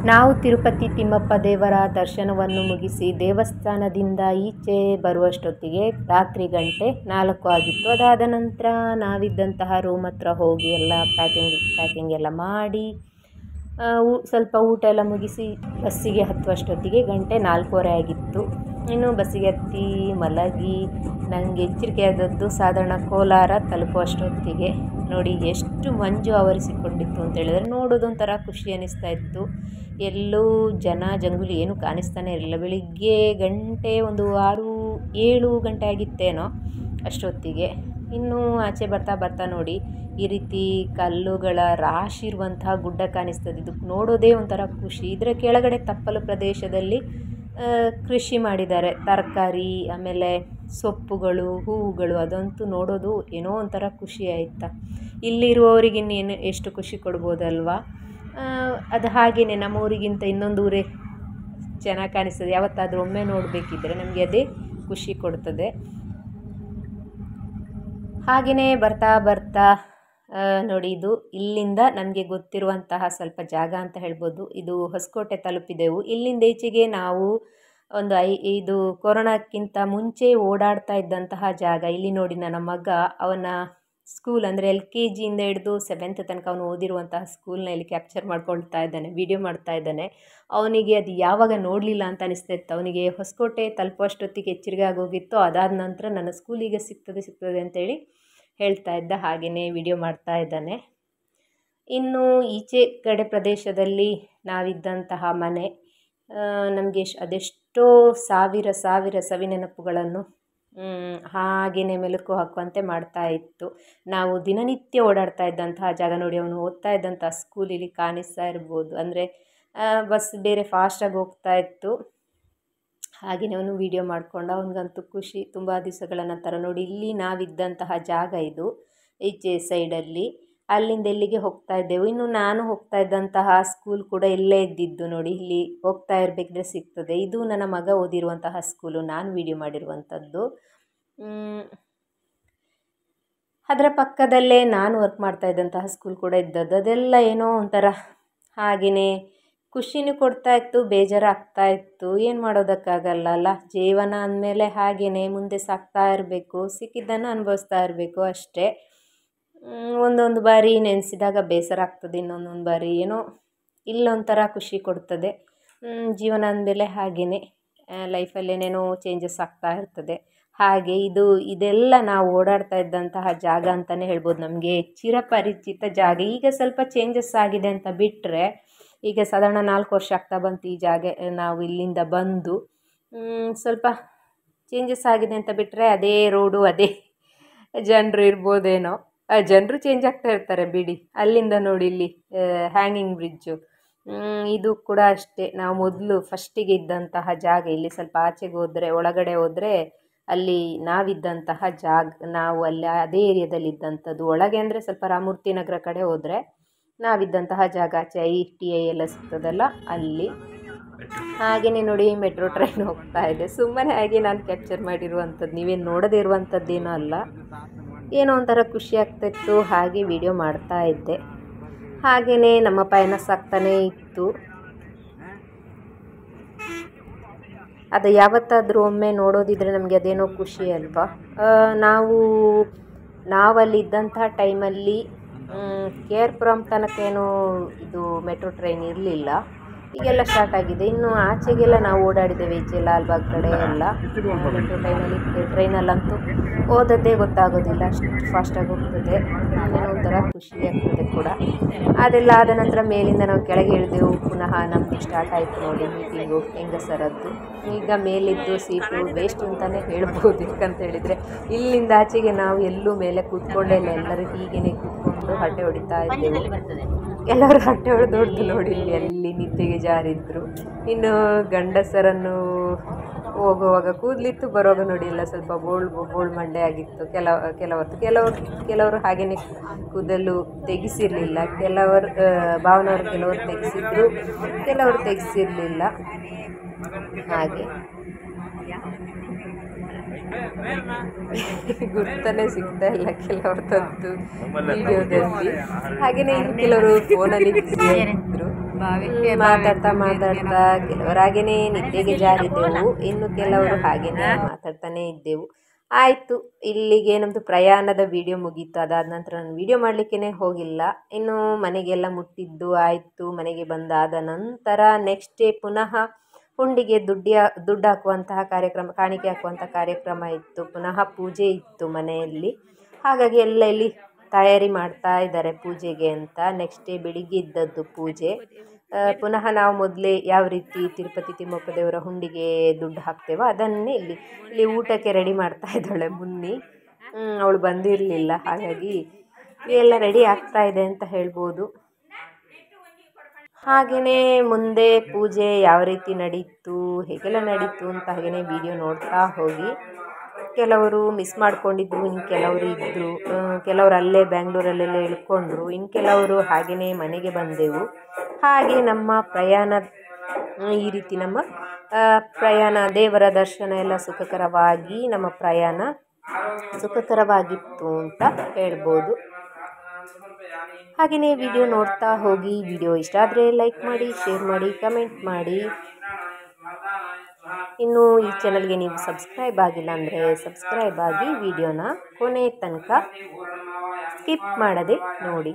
ನಾವು ತಿರುಪತಿ ತಿಮ್ಮಪ್ಪ ದೇವರ ದರ್ಶನವನ್ನು ಮುಗಿಸಿ ದೇವಸ್ಥಾನದಿಂದ ಈಚೆ ಬರುವಷ್ಟೊತ್ತಿಗೆ ರಾತ್ರಿ ಗಂಟೆ 4 ಆಗಿತ್ತು. ಅದಾದ ನಂತರ ನಾವಿದ್ದಂತಹ ರೂಮ್ ಹತ್ರ ಹೋಗಿ ಎಲ್ಲ ಪ್ಯಾಕಿಂಗ್ ಎಲ್ಲ ಮಾಡಿ ಸ್ವಲ್ಪ ಊಟ ಎಲ್ಲ ಮುಗಿಸಿ ಬಸ್ಸಿಗೆ ಹತ್ತುವಷ್ಟೊತ್ತಿಗೆ ಗಂಟೆ 4:15 ಆಗಿತ್ತು. ಇನ್ನು ಬಸ್ಸಿಗೆ ಹತ್ತಿ ಮಲಗಿ ನನಗೆ ಎಚ್ಚರಿಕೆ ಆದದ್ದು ಸಾಧಾರಣ ಕೋಲಾರ ತಲುಪುವಷ್ಟೊತ್ತಿಗೆ. ನೋಡಿ ಎಷ್ಟು ಮಂಜು ಆವರಿಸಿಕೊಂಡಿತ್ತು ಅಂತ ಹೇಳಿದ್ರೆ ನೋಡೋದೊಂಥರ ಖುಷಿ ಅನ್ನಿಸ್ತಾ ಇತ್ತು. ಎಲ್ಲೂ ಜನ ಜಂಗುಲಿ ಏನೂ ಕಾಣಿಸ್ತಾನೆ ಇರಲಿಲ್ಲ. ಬೆಳಿಗ್ಗೆ ಗಂಟೆ ಒಂದು 6-7 ಗಂಟೆ ಆಗಿತ್ತೇನೋ ಅಷ್ಟೊತ್ತಿಗೆ. ಇನ್ನು ಆಚೆ ಬರ್ತಾ ನೋಡಿ ಈ ರೀತಿ ಕಲ್ಲುಗಳ ರಾಶಿ ಇರುವಂತಹ ಗುಡ್ಡ ಕಾಣಿಸ್ತದೆ. ಇದು ನೋಡೋದೇ ಒಂಥರ ಖುಷಿ. ಇದರ ಕೆಳಗಡೆ ತಪ್ಪಲು ಪ್ರದೇಶದಲ್ಲಿ ಕೃಷಿ ಮಾಡಿದ್ದಾರೆ, ತರಕಾರಿ ಆಮೇಲೆ ಸೊಪ್ಪುಗಳು, ಹೂವುಗಳು. ಅದಂತೂ ನೋಡೋದು ಏನೋ ಒಂಥರ ಖುಷಿ ಆಯಿತಾ. ಇಲ್ಲಿರುವವರಿಗೆ ಇನ್ನೇನು ಎಷ್ಟು ಖುಷಿ ಕೊಡ್ಬೋದಲ್ವಾ. ಅದು ಹಾಗೆಯೇ ನಮ್ಮ ಊರಿಗಿಂತ ಇನ್ನೊಂದು ಊರೇ ಚೆನ್ನಾಗಿ ಕಾಣಿಸ್ತದೆ. ಯಾವತ್ತಾದರೂ ಒಮ್ಮೆ ನೋಡಬೇಕಿದ್ರೆ ನಮಗೆ ಅದೇ ಖುಷಿ ಕೊಡ್ತದೆ. ಹಾಗೆಯೇ ಬರ್ತಾ ನೋಡಿ, ಇದು ಇಲ್ಲಿಂದ ನಮಗೆ ಗೊತ್ತಿರುವಂತಹ ಸ್ವಲ್ಪ ಜಾಗ ಅಂತ ಹೇಳ್ಬೋದು. ಇದು ಹೊಸಕೋಟೆ ತಲುಪಿದೆವು. ಇಲ್ಲಿಂದ ಈಚೆಗೆ ನಾವು ಒಂದು ಇದು ಕೊರೋನಾಕ್ಕಿಂತ ಮುಂಚೆ ಓಡಾಡ್ತಾ ಇದ್ದಂತಹ ಜಾಗ. ಇಲ್ಲಿ ನೋಡಿ ನನ್ನ ಮಗ ಅವನ ಸ್ಕೂಲ್ ಅಂದರೆ LKGಯಿಂದ ಹಿಡಿದು 7th ತನಕ ಅವನು ಓದಿರುವಂತಹ ಸ್ಕೂಲ್ನ ಇಲ್ಲಿ ಕ್ಯಾಪ್ಚರ್ ಮಾಡ್ಕೊಳ್ತಾ ಇದ್ದಾನೆ, ವಿಡಿಯೋ ಮಾಡ್ತಾ ಇದ್ದಾನೆ. ಅವನಿಗೆ ಅದು ಯಾವಾಗ ನೋಡಲಿಲ್ಲ ಅಂತ ಅನಿಸ್ತಾ ಇತ್ತು. ಅವನಿಗೆ ಹೊಸಕೋಟೆ ತಲುಪುವಷ್ಟೊತ್ತಿಗೆ ಎಚ್ಚರಿಕೆ ಆಗೋಗಿತ್ತು. ಅದಾದ ನಂತರ ನನ್ನ ಸ್ಕೂಲಿಗೆ ಸಿಗ್ತದೆ ಅಂತೇಳಿ ಹೇಳ್ತಾ ಇದ್ದ. ಹಾಗೆಯೇ ವಿಡಿಯೋ ಮಾಡ್ತಾ ಇದ್ದಾನೆ. ಇನ್ನು ಈಚೆ ಕಡೆ ಪ್ರದೇಶದಲ್ಲಿ ನಾವಿದ್ದಂತಹ ಮನೆ ನಮಗೆ ಅದೆಷ್ಟೋ ಸಾವಿರ ಸವಿನೆನಪುಗಳನ್ನು ಹಾಗೆಯೇ ಮೆಲುಕು ಹಾಕುವಂತೆ ಮಾಡ್ತಾ ಇತ್ತು. ನಾವು ದಿನನಿತ್ಯ ಓಡಾಡ್ತಾ ಇದ್ದಂತಹ ಜಾಗ ನೋಡಿ. ಅವನು ಓದ್ತಾ ಇದ್ದಂತಹ ಸ್ಕೂಲ್ ಇಲ್ಲಿ ಕಾಣಿಸ್ತಾ ಇರ್ಬೋದು. ಅಂದರೆ ಬಸ್ ಬೇರೆ ಫಾಸ್ಟಾಗಿ ಹೋಗ್ತಾ ಇತ್ತು. ಹಾಗೆಯೇ ಅವನು ವಿಡಿಯೋ ಮಾಡಿಕೊಂಡ. ಅವನಿಗಂತೂ ಖುಷಿ. ತುಂಬ ದಿವಸಗಳ ನಂತರ ನೋಡಿ, ಇಲ್ಲಿ ನಾವಿದ್ದಂತಹ ಜಾಗ ಇದು ಈಚೆ ಸೈಡಲ್ಲಿ. ಅಲ್ಲಿಂದ ಎಲ್ಲಿಗೆ ಹೋಗ್ತಾ ಇದ್ದೆವು. ಇನ್ನು ನಾನು ಹೋಗ್ತಾ ಇದ್ದಂತಹ ಸ್ಕೂಲ್ ಕೂಡ ಇಲ್ಲೇ ಇದ್ದಿದ್ದು ನೋಡಿ. ಇಲ್ಲಿ ಹೋಗ್ತಾ ಇರಬೇಕಿದ್ರೆ ಸಿಗ್ತದೆ. ಇದು ನನ್ನ ಮಗ ಓದಿರುವಂತಹ ಸ್ಕೂಲು, ನಾನು ವಿಡಿಯೋ ಮಾಡಿರುವಂಥದ್ದು. ಅದರ ಪಕ್ಕದಲ್ಲೇ ನಾನು ವರ್ಕ್ ಮಾಡ್ತಾ ಇದ್ದಂತಹ ಸ್ಕೂಲ್ ಕೂಡ ಇದ್ದದ್ದು. ಅದೆಲ್ಲ ಏನೋ ಒಂಥರ ಹಾಗೆಯೇ ಖುಷಿನೂ ಕೊಡ್ತಾ ಇತ್ತು, ಬೇಜಾರಾಗ್ತಾ ಇತ್ತು. ಏನು ಮಾಡೋದಕ್ಕಾಗಲ್ಲ ಅಲ್ಲ, ಜೀವನ ಅಂದಮೇಲೆ ಹಾಗೆಯೇ ಮುಂದೆ ಸಾಗ್ತಾ ಇರಬೇಕು, ಸಿಕ್ಕಿದ್ದನ್ನು ಅನುಭವಿಸ್ತಾ ಇರಬೇಕು ಅಷ್ಟೇ. ಒಂದೊಂದು ಬಾರಿ ನೆನೆಸಿದಾಗ ಬೇಸರ ಆಗ್ತದೆ, ಇನ್ನೊಂದೊಂದು ಬಾರಿ ಏನೋ ಇಲ್ಲೊಂಥರ ಖುಷಿ ಕೊಡ್ತದೆ. ಜೀವನ ಅಂದಮೇಲೆ ಹಾಗೆಯೇ ಲೈಫಲ್ಲಿ ಏನೇನೋ ಚೇಂಜಸ್ ಆಗ್ತಾ ಇರ್ತದೆ. ಹಾಗೆ ಇದೆಲ್ಲ ನಾವು ಓಡಾಡ್ತಾ ಇದ್ದಂತಹ ಜಾಗ ಅಂತಲೇ ಹೇಳ್ಬೋದು. ನಮಗೆ ಚಿರಪರಿಚಿತ ಜಾಗ. ಈಗ ಸ್ವಲ್ಪ ಚೇಂಜಸ್ ಆಗಿದೆ ಅಂತ ಬಿಟ್ಟರೆ, ಈಗ ಸಾಧಾರಣ 4 ವರ್ಷ ಆಗ್ತಾ ಬಂತು ಈ ಜಾಗ ನಾವು ಇಲ್ಲಿಂದ ಬಂದು. ಸ್ವಲ್ಪ ಚೇಂಜಸ್ ಆಗಿದೆ ಅಂತ ಬಿಟ್ಟರೆ ಅದೇ ರೋಡು, ಅದೇ ಜನರು ಇರ್ಬೋದೇನೋ. ಜನರು ಚೇಂಜ್ ಆಗ್ತಾ ಇರ್ತಾರೆ ಬಿಡಿ. ಅಲ್ಲಿಂದ ನೋಡಿ, ಇಲ್ಲಿ ಹ್ಯಾಂಗಿಂಗ್ ಬ್ರಿಡ್ಜು, ಇದು ಕೂಡ ಅಷ್ಟೇ. ನಾವು ಮೊದಲು ಫಸ್ಟಿಗೆ ಇದ್ದಂತಹ ಜಾಗ. ಇಲ್ಲಿ ಸ್ವಲ್ಪ ಆಚೆಗೆ ಹೋದರೆ, ಒಳಗಡೆ ಹೋದರೆ ಅಲ್ಲಿ ನಾವಿದ್ದಂತಹ ಜಾಗ, ನಾವು ಅಲ್ಲಿ ಅದೇ ಏರಿಯಾದಲ್ಲಿ ಇದ್ದಂಥದ್ದು. ಒಳಗೆ ಅಂದರೆ ಸ್ವಲ್ಪ ರಾಮಮೂರ್ತಿ ನಗರ ಕಡೆ ಹೋದರೆ ನಾವಿದ್ದಂತಹ ಜಾಗ ಆಚೆ ITI ಎಲ್ಲ ಸಿಗ್ತದಲ್ಲ ಅಲ್ಲಿ. ಹಾಗೆಯೇ ನೋಡಿ ಮೆಟ್ರೋ ಟ್ರೈನ್ ಹೋಗ್ತಾ ಇದೆ. ಸುಮ್ಮನೆ ಹಾಗೆ ನಾನು ಕ್ಯಾಪ್ಚರ್ ಮಾಡಿರುವಂಥದ್ದು, ನೀವೇನು ನೋಡದೇ ಇರುವಂಥದ್ದೇನೋ ಅಲ್ಲ. ಏನೋ ಒಂಥರ ಖುಷಿ ಆಗ್ತಾಯಿತ್ತು, ಹಾಗೆ ವಿಡಿಯೋ ಮಾಡ್ತಾ ಇದ್ದೆ. ಹಾಗೆಯೇ ನಮ್ಮ ಪಯಣ ಸಾಗ್ತಾನೇ ಇತ್ತು. ಅದು ಯಾವತ್ತಾದರೂ ಒಮ್ಮೆ ನೋಡೋದಿದ್ರೆ ನಮಗೆ ಅದೇನೋ ಖುಷಿ ಅಲ್ವಾ. ನಾವಲ್ಲಿ ಇದ್ದಂತಹ ಟೈಮಲ್ಲಿ KR ಪುರಂ ತನಕ ಏನೋ ಇದು ಮೆಟ್ರೋ ಟ್ರೈನ್ ಇರಲಿಲ್ಲ. ಈಗೆಲ್ಲ ಸ್ಟಾರ್ಟ್ ಆಗಿದೆ. ಇನ್ನು ಆಚೆಗೆಲ್ಲ ನಾವು ಓಡಾಡಿದ್ದೇವೆ, ಈಚೆ ಲಾಲ್ಬಾಗ್ ಕಡೆ ಎಲ್ಲ. ಮೆಟ್ರೋ ಟ್ರೈನಲ್ಲಂತೂ ಓದೋದೇ ಗೊತ್ತಾಗೋದಿಲ್ಲ, ಅಷ್ಟು ಫಾಸ್ಟಾಗಿ ಹೋಗ್ತದೆ. ಏನೋ ಒಂಥರ ಖುಷಿ ಆಗ್ತದೆ ಕೂಡ. ಅದೆಲ್ಲ ಆದ ನಂತರ ಮೇಲಿಂದ ನಾವು ಕೆಳಗೆ ಇಳಿದೆವು. ಪುನಃ ನಮ್ಮದು ಸ್ಟಾರ್ಟ್ ಆಯಿತು ನೋಡಿ ಮೀಟಿಂಗು ಹೆಂಗಸರದ್ದು. ಈಗ ಮೇಲಿದ್ದು ಸೀಟು ವೇಸ್ಟ್ ಅಂತಲೇ ಹೇಳ್ಬೋದು. ಯಾಕಂತ ಹೇಳಿದರೆ ಇಲ್ಲಿಂದ ಆಚೆಗೆ ನಾವು ಎಲ್ಲೂ ಮೇಲೆ ಕೂತ್ಕೊಂಡೇ ಇಲ್ಲ. ಎಲ್ಲರೂ ಹೀಗೇ ಕೂತ್ಕೊಂಡು ಹರಟೆ ಹೊಡಿತಾ ಇದ್ದೆವು. ಕೆಲವರು ಹರಟೆ ಹೊಡೆದೊಡ್ದು ನೋಡಿ ಅಲ್ಲಿ ನಿದ್ದೆಗೆ ಜಾರಿದ್ರು. ಇನ್ನು ಗಂಡಸರನ್ನು ಹೋಗುವಾಗ ಕೂದಲಿತ್ತು, ಬರುವಾಗ ನೋಡಿ ಎಲ್ಲ ಸ್ವಲ್ಪ ಬೋಳ್ ಮಂಡೆ ಆಗಿತ್ತು. ಕೆಲವರು ಹಾಗೆಯೇ ಕೂದಲು ತೆಗೆಸಿರಲಿಲ್ಲ. ಭಾವನವರು ಕೆಲವರು ತೆಗೆಸಿದ್ರು, ಕೆಲವರು ತೆಗೆಸಿರಲಿಲ್ಲ. ಹಾಗೆ ಗುರ್ತನೇ ಸಿಗ್ತಾ ಇಲ್ಲ ಕೆಲವ್ರದ್ದು ವಿಡಿಯೋದಲ್ಲಿ. ಹಾಗೆಯೇ ಇನ್ನು ಕೆಲವರು ಫೋನಲ್ಲಿ ಇದ್ರು. ಮಾತಾಡ್ತಾ ಮಾತಾಡ್ತಾ ಕೆಲವರು ಹಾಗೇನೆ ನಿದ್ದೆಗೆ ಜಾರಿದ್ದೆವು, ಇನ್ನು ಕೆಲವರು ಹಾಗೇನೆ ಮಾತಾಡ್ತಾನೆ ಇದ್ದೆವು. ಆಯಿತು, ಇಲ್ಲಿಗೆ ನಮ್ಮದು ಪ್ರಯಾಣದ ವಿಡಿಯೋ ಮುಗೀತು. ಅದಾದ ನಂತರ ನಾನು ವಿಡಿಯೋ ಮಾಡಲಿಕ್ಕೇ ಹೋಗಿಲ್ಲ. ಇನ್ನು ಮನೆಗೆಲ್ಲ ಮುಟ್ಟಿದ್ದು ಆಯಿತು. ಮನೆಗೆ ಬಂದಾದ ನಂತರ ನೆಕ್ಸ್ಟ್ ಡೇ ಪುನಃ ಹುಂಡಿಗೆ ದುಡ್ಡು ಹಾಕುವಂತಹ ಕಾರ್ಯಕ್ರಮ, ಕಾಣಿಕೆ ಹಾಕುವಂಥ ಕಾರ್ಯಕ್ರಮ ಇತ್ತು. ಪುನಃ ಪೂಜೆ ಇತ್ತು ಮನೆಯಲ್ಲಿ. ಹಾಗಾಗಿ ಎಲ್ಲ ಇಲ್ಲಿ ತಯಾರಿ ಮಾಡ್ತಾ ಇದ್ದಾರೆ ಪೂಜೆಗೆ ಅಂತ. ನೆಕ್ಸ್ಟ್ ಡೇ ಬೆಳಿಗ್ಗೆ ಇದ್ದದ್ದು ಪೂಜೆ. ಪುನಃ ನಾವು ಮೊದಲೇ ಯಾವ ರೀತಿ ತಿರುಪತಿ ತಿಮ್ಮಪ್ಪ ದೇವರ ಹುಂಡಿಗೆ ದುಡ್ಡು ಹಾಕ್ತೇವೋ ಅದನ್ನೇ ಇಲ್ಲಿ ಊಟಕ್ಕೆ ರೆಡಿ ಮಾಡ್ತಾ ಇದ್ದಾಳೆ ಮುನ್ನಿ. ಅವಳು ಬಂದಿರಲಿಲ್ಲ, ಹಾಗಾಗಿ ಎಲ್ಲ ರೆಡಿ ಆಗ್ತಾ ಇದೆ ಅಂತ ಹೇಳ್ಬೋದು. ಹಾಗೆಯೇ ಮುಂದೆ ಪೂಜೆ ಯಾವ ರೀತಿ ನಡೀತು, ಹೇಗೆಲ್ಲ ನಡೀತು ಅಂತ ಹಾಗೆಯೇ ವಿಡಿಯೋ ನೋಡ್ತಾ ಹೋಗಿ. ಕೆಲವರು ಮಿಸ್ ಮಾಡ್ಕೊಂಡಿದ್ರು, ಇನ್ನು ಕೆಲವರು ಇದ್ದರು, ಕೆಲವರು ಅಲ್ಲೇ ಬ್ಯಾಂಗ್ಳೂರಲ್ಲೆಲ್ಲ ಇಳ್ಕೊಂಡ್ರು, ಇನ್ನು ಕೆಲವರು ಹಾಗೆಯೇ ಮನೆಗೆ ಬಂದೆವು. ಹಾಗೆ ನಮ್ಮ ಪ್ರಯಾಣ ಈ ರೀತಿ ನಮ್ಮ ಪ್ರಯಾಣ, ದೇವರ ದರ್ಶನ ಎಲ್ಲ ಸುಖಕರವಾಗಿ ನಮ್ಮ ಪ್ರಯಾಣ ಸುಖಕರವಾಗಿತ್ತು ಅಂತ ಹೇಳ್ಬೋದು. ಹಾಗೆಯೇ ವಿಡಿಯೋ ನೋಡ್ತಾ ಹೋಗಿ. ವಿಡಿಯೋ ಇಷ್ಟ ಆದರೆ ಲೈಕ್ ಮಾಡಿ, ಶೇರ್ ಮಾಡಿ, ಕಮೆಂಟ್ ಮಾಡಿ. ಇನ್ನು ಈ ಚಾನಲ್ಗೆ ನೀವು ಸಬ್ಸ್ಕ್ರೈಬ್ ಆಗಿಲ್ಲ ಅಂದರೆ ಸಬ್ಸ್ಕ್ರೈಬ್ ಆಗಿ ವಿಡಿಯೋನ ಕೊನೆ ತನಕ ಸ್ಕಿಪ್ ಮಾಡದೆ ನೋಡಿ.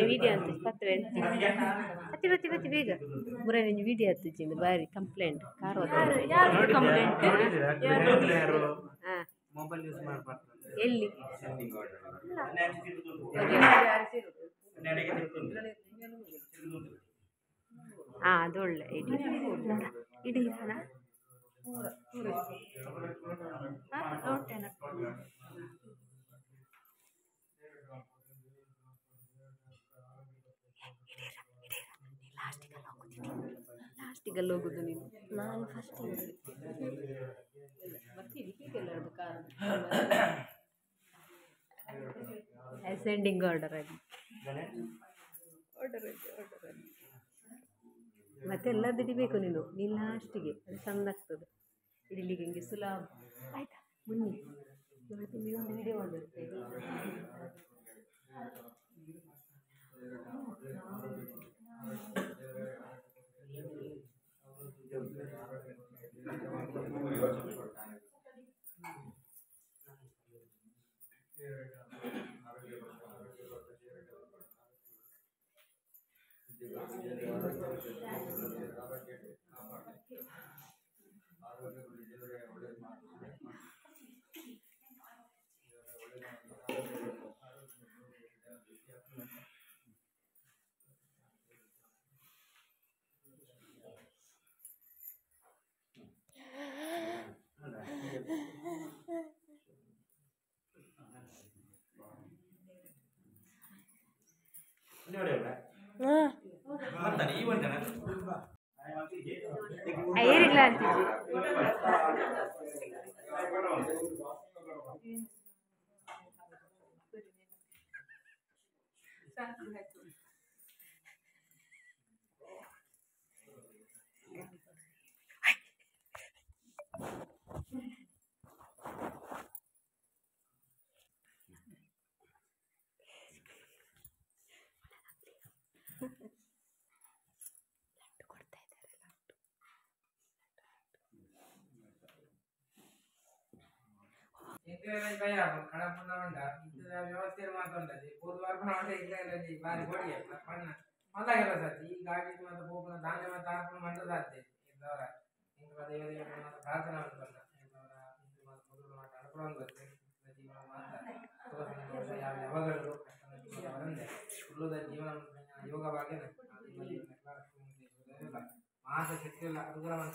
ವಿಡಿಯೋ ಅಂತ ಬೇಗ ಮುರೈನ ವಿಡಿಯೋ ಹತ್ತಿದ್ದು ಬಾರಿ ಕಂಪ್ಲೇಂಟ್ ಕಾರ್ ಎಲ್ಲಿ ಅದು ಒಳ್ಳೆ ಇಡೀ ಲಾಸ್ಟಿಗಲ್ಲಿ ಹೋಗೋದು ನೀನು. ನಾನು ಫಸ್ಟ್ ಅಸೆಂಡಿಂಗ್ ಆರ್ಡರ್ ಆಗಿ ಮತ್ತೆ ಎಲ್ಲದು ಹಿಡಿಬೇಕು ನೀನು ಲಾಸ್ಟಿಗೆ, ಅದು ಚೆಂದ ಆಗ್ತದೆ ಹಿಡಿಲಿಕ್ಕೆ. ಹಿಂಗೆ ಸುಲಭ ಆಯ್ತಾ ಮುನ್ನಿ. ಇವತ್ತು ಒಂದು ವಿಡಿಯೋ ಮಾಡಿರ್ತೇವೆ. ಏನಿಲ್ಲ ಅಂತಿದ್ವಿ. ವ್ಯವಸ್ಥೆ ಮಾತುಂಟది పొద్దువరకు అంటే ఇట్లా బారి పొడి మళ్ళా కదా సార్ ఈ గాడి మన పోపున దాని మన తాపన మంట సాధ్య ఇంతవర ఇంకా దేవదేవ మన ప్రార్థన ఉంటుందా ఇంతవర ఇంటి మన పొద్దున మాట అనుకోవడం వస్తే జీవన మాట ಯಾವಾಗಲೂ ಅವರಂದೆ ಉಳ್ಳದ ಜೀವನ ಯೋಗ ಭಾಗ್ಯನ ಮಾಸ ಶಕ್ತಿಯಲ್ಲ ಅನುಗ್ರಹವನ್ನು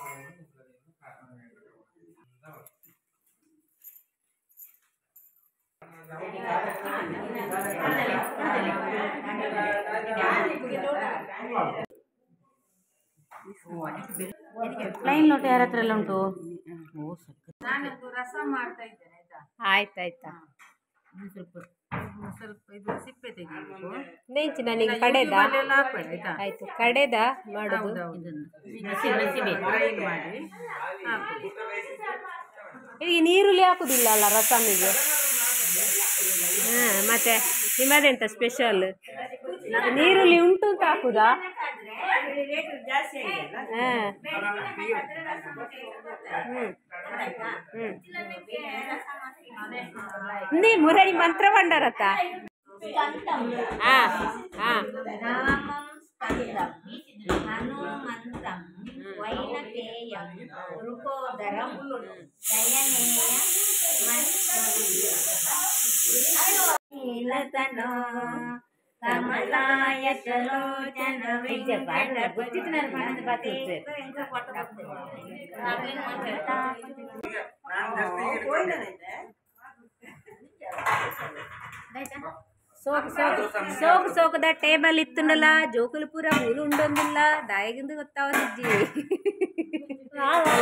ಪ್ಲೈನ್ ಲೋಟ ಯಾರ ಹತ್ರ ಎಲ್ಲ ಉಂಟು? ನಾನು ರಸ ಮಾಡ್ತಾ ಇದ್ದೇನೆ. ಆಯ್ತಾಯ್ತಾ. ಸ್ವಲ್ಪ ಇದು ಸಿಪ್ಪೆ ತೆಗಿಬೇಕು. ನೆಂಚಿ ನನಗೆ ಕಡೆದ ಆಯ್ತು, ಕಡೆದ ಮಾಡೋದು. ಈಗ ನೀರುಳ್ಳಿ ಹಾಕುದಿಲ್ಲ ಅಲ್ಲ ರಸಮಿಗೆ? ಮತ್ತೆ ನಿಮ್ಮದೆಂತ ಸ್ಪೆಷಲ್? ನೀರುಳ್ಳಿ ಉಂಟು ಅಂತ ಹಾಕುದಾ? ನೀ ಮುರಳಿ ಮಂತ್ರ ಬಂಡರತ್ತ. ಹನುಮಂತಂ ವೈನತೇಯಂ ಋಕೋದರಂ ನೀಲತನೋ ಕಮಲಾಯ ಚಲೋಚನ ಸೋಕದ ಟೇಬಲ್ ಇತ್ತುಂಡಲ್ಲ ಜೋಕುಲು ಪೂರ ಮೂಲು ಉಂಡೊಂದಿಲ್ಲ ದಾಯಗಿಂದು ಗೊತ್ತಾವತ್ತಿಜ್ಜಿ.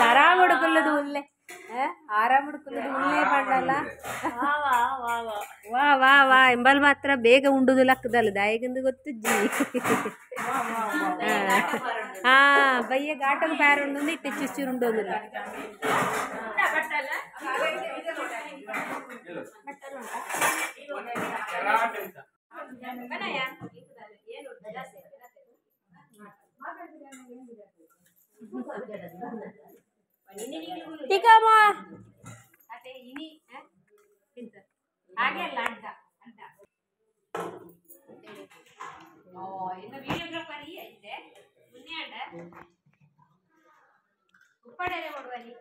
ಆರಾಮ್ ಹುಡುಕುಲ್ಲದು ಉಲ್ಲೆ ಆರಾಮ್ ಹುಡುಕುಲ್ಲದು ಉಲ್ಲೆ ಪಂಡಲ್ಲ. ವಾ ವಾ ವಾ ಎಂಬಲ್ ಮಾತ್ರ ಬೇಗ ಉಂಡುದು ಲಕ್ಕದಲ್ಲ ದಾಯಗಿಂದು ಗೊತ್ತಿಜ್ಜಿ. ಹಾ ಬಯ್ಯ ಘಾಟకు ಪ್ಯಾರ ಉಂಡು ಇಟ್ಟು ಚುಚ್ಚೂರು ಉಂಡೋದಿಲ್ಲ. ಹಾಗೆ ಅಲ್ಲ ಅಡ್ಡ ಅಡ್ಡ ಇನ್ನು ವಿಡಿಯೋಗ್ರಾಫರ್ ಐತೆ ಮುನ್ನೆ ಅಡ್ಡ ಉಪ್ಪಡೆಲೆ ಕೊಡುವಲ್ಲಿ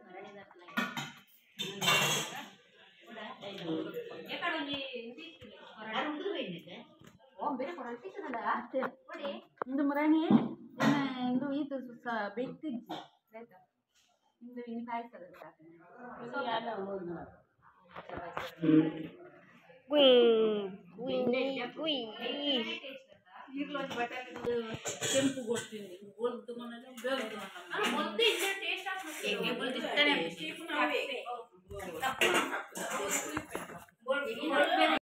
ಇಂದು ಮುರಣಿ ಇಂದು ಇದು ಬೆಕ್ತಿದ್ವಿ ಇಂದು ಇನ್ನು ಕಾಯ್ತದೆ ಕೆಂಪು ಕೊಡ್ತೀನಿ